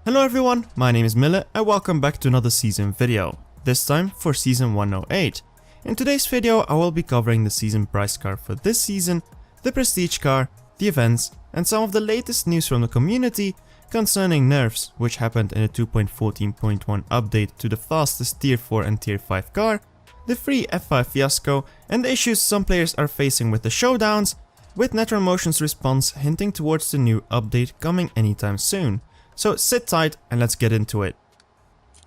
Hello everyone, my name is Miller and welcome back to another season video, this time for season 108. In today's video I will be covering the season price card for this season, the prestige car, the events, and some of the latest news from the community concerning nerfs which happened in a 2.14.1 update to the fastest tier 4 and tier 5 car, the free F5 Fiasco, and the issues some players are facing with the showdowns, with Natural Motion's response hinting towards the new update coming anytime soon. So sit tight and let's get into it.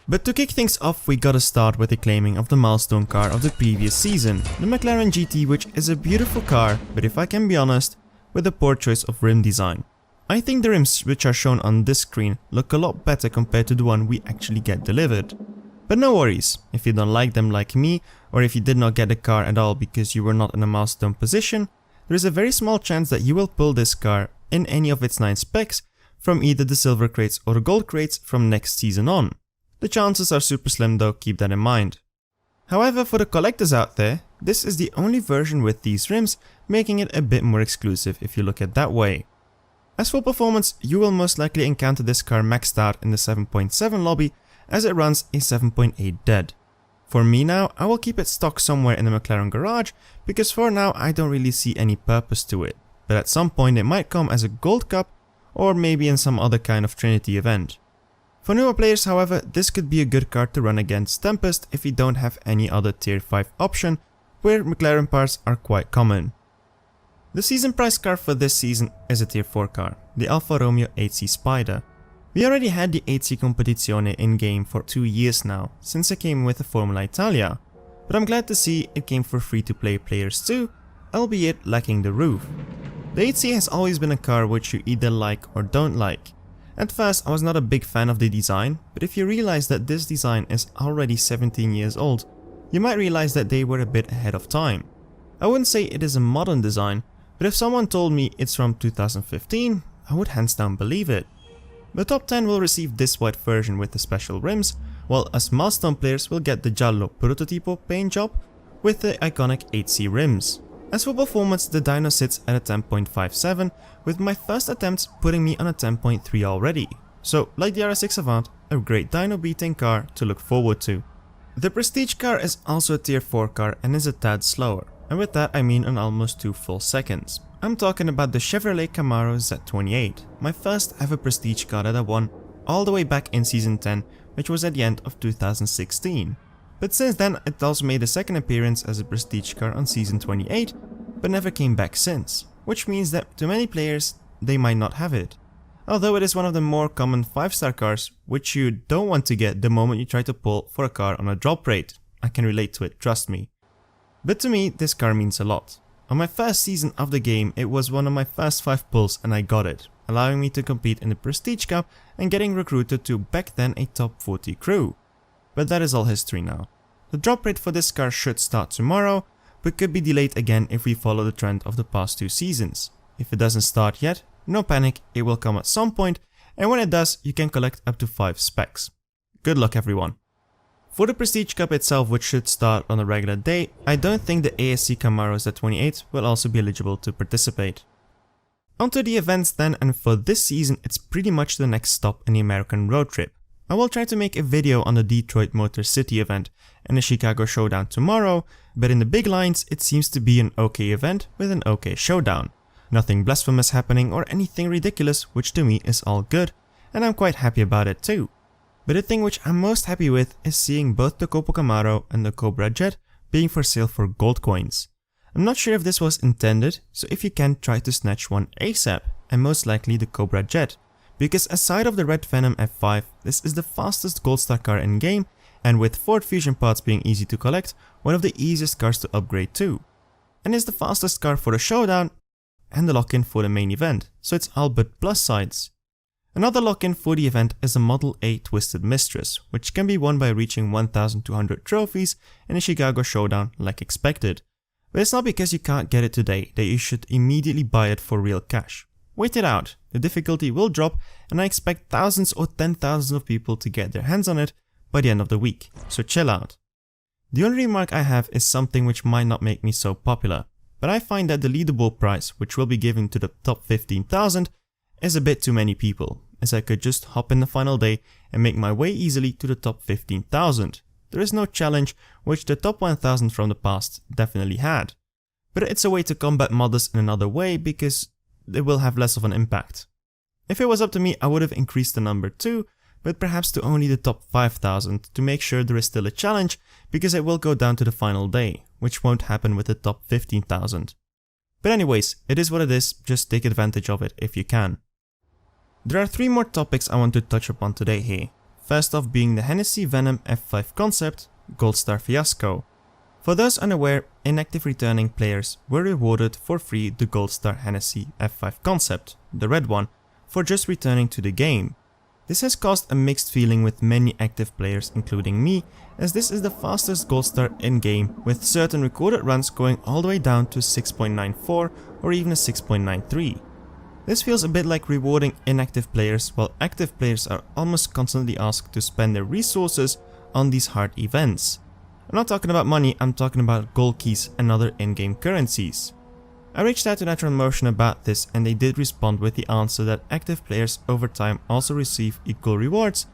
But to kick things off, we gotta start with the claiming of the milestone car of the previous season, the Mclaren Gt, which is a beautiful car, but if I can be honest, with a poor choice of rim design. I think the rims which are shown on this screen look a lot better compared to the one we actually get delivered. But no worries, if you don't like them like me, or if you did not get the car at all because you were not in a milestone position, there is a very small chance that you will pull this car in any of its 9 specs from either the silver crates or the gold crates from next season on. The chances are super slim though, keep that in mind. However, for the collectors out there, this is the only version with these rims, making it a bit more exclusive if you look at it that way. As for performance, you will most likely encounter this car maxed out in the 7.7 lobby as it runs a 7.8 dead. For me now, I will keep it stock somewhere in the Mclaren garage because for now I don't really see any purpose to it, but at some point it might come as a gold cup or maybe in some other kind of Trinity event. For newer players however, this could be a good card to run against Tempest if you don't have any other tier 5 option where Mclaren parts are quite common. The season price car for this season is a tier 4 car, the Alfa Romeo 8C Spider. We already had the 8C Competizione in game for 2 years now, since it came with the Formula Italia, but I'm glad to see it came for free to play players too, albeit lacking the roof. The 8C has always been a car which you either like or don't like. At first I was not a big fan of the design, but if you realize that this design is already 17 years old, you might realize that they were a bit ahead of time. I wouldn't say it is a modern design, but if someone told me it's from 2015, I would hands down believe it. The top 10 will receive this white version with the special rims, while us milestone players will get the Giallo Prototipo paint job with the iconic 8C rims. As for performance, the dyno sits at a 10.57, with my first attempts putting me on a 10.3 already. So, like the RS6 Avant, a great dyno beating car to look forward to. The Prestige car is also a tier 4 car and is a tad slower, and with that I mean on almost 2 full seconds. I'm talking about the Chevrolet Camaro Z28, my first ever Prestige car that I won all the way back in season 10, which was at the end of 2016. But since then it also made a second appearance as a Prestige car on season 28, but never came back since, which means that to many players they might not have it. Although it is one of the more common 5-star cars which you don't want to get the moment you try to pull for a car on a drop rate. I can relate to it, trust me. But to me this car means a lot. On my first season of the game it was one of my first 5 pulls and I got it, allowing me to compete in the Prestige Cup and getting recruited to back then a top 40 crew. But that is all history now. The drop rate for this car should start tomorrow, but could be delayed again if we follow the trend of the past 2 seasons. If it doesn't start yet, no panic, it will come at some point, and when it does you can collect up to 5 specs. Good luck everyone. For the Prestige Cup itself, which should start on a regular day, I don't think the ASC Camaro Z28 will also be eligible to participate. Onto the events then, and for this season it's pretty much the next stop in the American road trip. I will try to make a video on the Detroit Motor City event and the Chicago Showdown tomorrow, but in the big lines it seems to be an okay event with an okay showdown. Nothing blasphemous happening or anything ridiculous, which to me is all good, and I'm quite happy about it too. But the thing which I'm most happy with is seeing both the Copo Camaro and the Cobra Jet being for sale for gold coins. I'm not sure if this was intended, so if you can, try to snatch one ASAP, and most likely the Cobra Jet, because aside of the red Venom F5, this is the fastest gold star car in game, and with Ford Fusion parts being easy to collect, one of the easiest cars to upgrade too. And is the fastest car for the showdown and the lock-in for the main event, so it's all but plus sides. Another lock-in for the event is a Model A Twisted Mistress, which can be won by reaching 1200 trophies in the Chicago Showdown like expected. But it's not because you can't get it today that you should immediately buy it for real cash. Wait it out, the difficulty will drop and I expect thousands or 10,000s of people to get their hands on it by the end of the week, so chill out. The only remark I have is something which might not make me so popular, but I find that the leaderboard prize, which will be given to the top 15,000, is a bit too many people, as I could just hop in the final day and make my way easily to the top 15,000. There is no challenge, which the top 1000 from the past definitely had. But it's a way to combat modders in another way because it will have less of an impact. If it was up to me, I would have increased the number too, but perhaps to only the top 5000 to make sure there is still a challenge, because it will go down to the final day, which won't happen with the top 15,000. But anyways, it is what it is, just take advantage of it if you can. There are 3 more topics I want to touch upon today here. First off being the Hennessy Venom F5 concept, Gold Star Fiasco. For those unaware, inactive returning players were rewarded for free the Gold Star Hennessy F5 concept, the red one, for just returning to the game. This has caused a mixed feeling with many active players including me, as this is the fastest Gold Star in-game, with certain recorded runs going all the way down to 6.94 or even a 6.93. This feels a bit like rewarding inactive players, while active players are almost constantly asked to spend their resources on these hard events. I'm not talking about money, I'm talking about gold keys and other in-game currencies. I reached out to Natural Motion about this and they did respond with the answer that active players over time also receive equal rewards,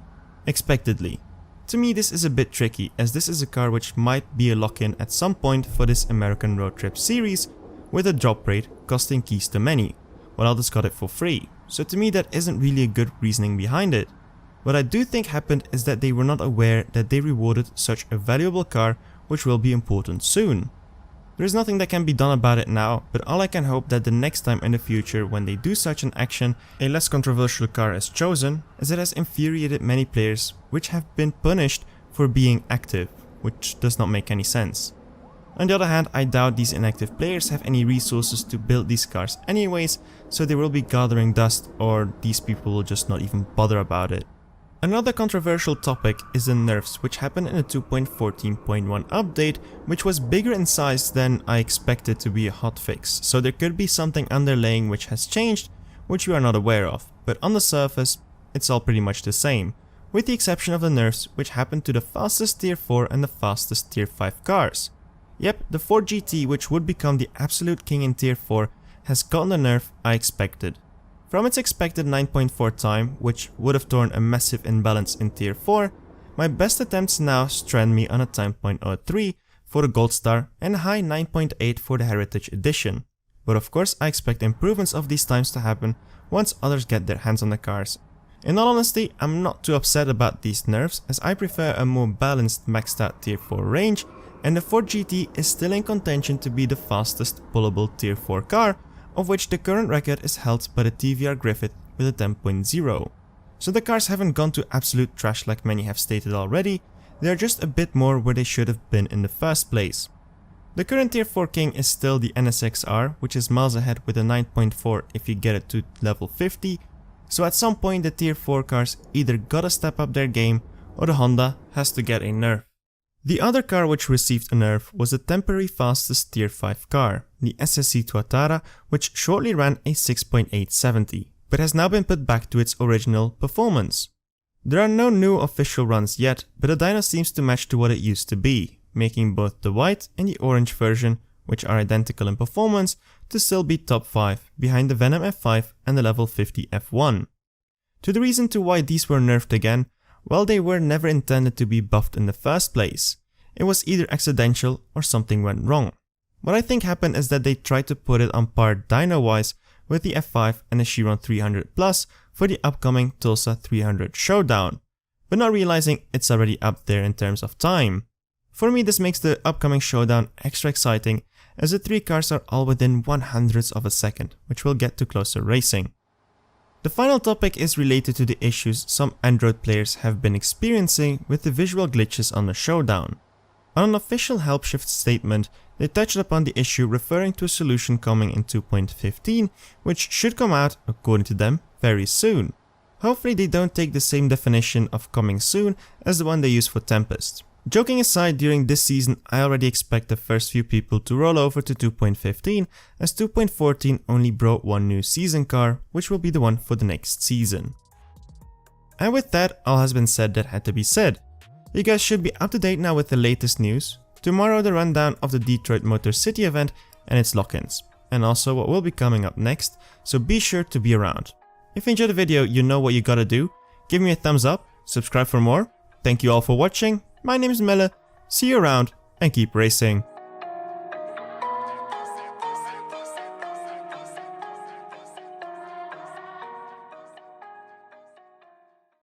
expectedly. To me this is a bit tricky, as this is a car which might be a lock-in at some point for this American Road Trip series, with a drop rate costing keys to many, while others got it for free. So to me that isn't really a good reasoning behind it. What I do think happened is that they were not aware that they rewarded such a valuable car which will be important soon. There is nothing that can be done about it now, but all I can hope that the next time in the future when they do such an action, a less controversial car is chosen, as it has infuriated many players which have been punished for being active, which does not make any sense. On the other hand, I doubt these inactive players have any resources to build these cars anyways, so they will be gathering dust, or these people will just not even bother about it. Another controversial topic is the nerfs, which happened in the 2.14.1 update, which was bigger in size than I expected to be a hotfix, so there could be something underlying which has changed, which we are not aware of, but on the surface, it's all pretty much the same, with the exception of the nerfs which happened to the fastest tier 4 and the fastest tier 5 cars. Yep, the Ford GT, which would become the absolute king in tier 4, has gotten the nerf I expected. From its expected 9.4 time, which would have torn a massive imbalance in tier 4, my best attempts now strand me on a time 0.03 for the Gold Star and a high 9.8 for the Heritage Edition. But of course I expect improvements of these times to happen once others get their hands on the cars. In all honesty, I'm not too upset about these nerfs, as I prefer a more balanced maxed out tier 4 range, and the Ford GT is still in contention to be the fastest pullable tier 4 car, of which the current record is held by the TVR Griffith with a 10.0. So the cars haven't gone to absolute trash like many have stated already, they are just a bit more where they should have been in the first place. The current tier 4 king is still the NSX-R, which is miles ahead with a 9.4 if you get it to level 50, so at some point the tier 4 cars either gotta step up their game or the Honda has to get a nerf. The other car which received a nerf was the temporary fastest tier 5 car, the SSC Tuatara, which shortly ran a 6.870, but has now been put back to its original performance. There are no new official runs yet, but the dyno seems to match to what it used to be, making both the white and the orange version, which are identical in performance, to still be top 5, behind the Venom F5 and the level 50 F1. To the reason to why these were nerfed again, well, they were never intended to be buffed in the first place. It was either accidental or something went wrong. What I think happened is that they tried to put it on par dyno-wise with the F5 and the Chiron 300 Plus for the upcoming Tulsa 300 showdown, but not realizing it's already up there in terms of time. For me, this makes the upcoming showdown extra exciting, as the 3 cars are all within 1/100th of a second, which will get to closer racing. The final topic is related to the issues some Android players have been experiencing with the visual glitches on the showdown. On an official Helpshift statement, they touched upon the issue referring to a solution coming in 2.15, which should come out, according to them, very soon. Hopefully they don't take the same definition of coming soon as the one they use for Tempest. Joking aside, during this season I already expect the first few people to roll over to 2.15, as 2.14 only brought one new season car, which will be the one for the next season. And with that, all has been said that had to be said. You guys should be up to date now with the latest news. Tomorrow the rundown of the Detroit Motor City event and its lock-ins, and also what will be coming up next, so be sure to be around. If you enjoyed the video, you know what you gotta do. Give me a thumbs up, subscribe for more. Thank you all for watching. My name is Melle. See you around and keep racing.